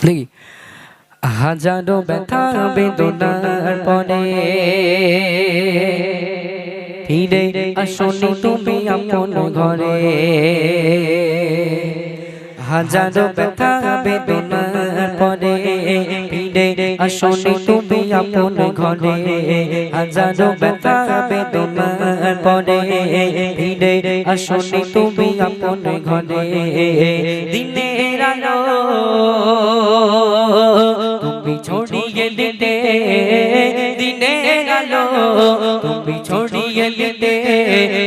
দেখি হাজারো ব্যথা বেদনার পরে ফিরে আসনি তুমি আপন ঘরে। হাজারো ব্যথা বেদনার পরে ফিরে আসনি তুমি আপন ঘরে। হাজারো ব্যথা বেদনার পরে ফিরে আসনি তুমি আপন ঘরে। দিনের আলো তুমি ছড়িয়ে দিতে, দিনের আলো তুমি ছড়িয়ে দিতে,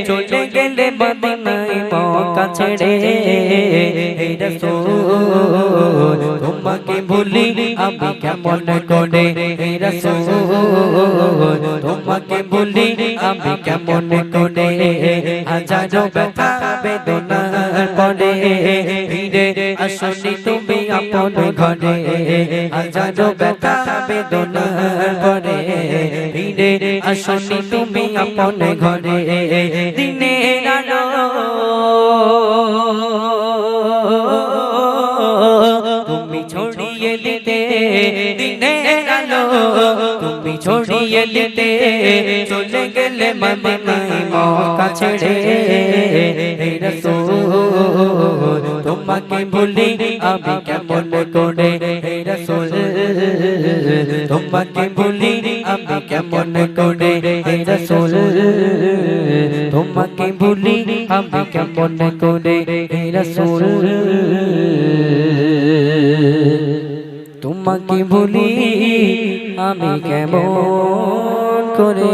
চলে গেলে মদিনায় মক্কা ছেড়ে। হে রাসূল তোমাকে ভুলি আমি কেমন করে, হে রাসূল তোমাকে ভুলি আমি কেমন করে। হাজারো ব্যথা বেদনার পরে ফিরে আসনি তুমি আপন ঘরে। হাজারো ব্যথা বেদনার পরে ফিরে আসনি তুমি আপন ঘরে। দিনের আলো তুমি ছড়িয়ে দিতে, দিনের আলো তুমি ছড়িয়ে দিতে, চলে গেলে মদিনায় মক্কা ছেড়ে। হে রাসূল তোমাকে ভুলি আমি কেমন করে, হে রাসূল তোমাকে ভুলি আমি কেমন করে, হে রাসূল তোমাকে ভুলি আমি কেমন করে, হে রাসূল তোমাকে ভুলি আমি কেমন করে।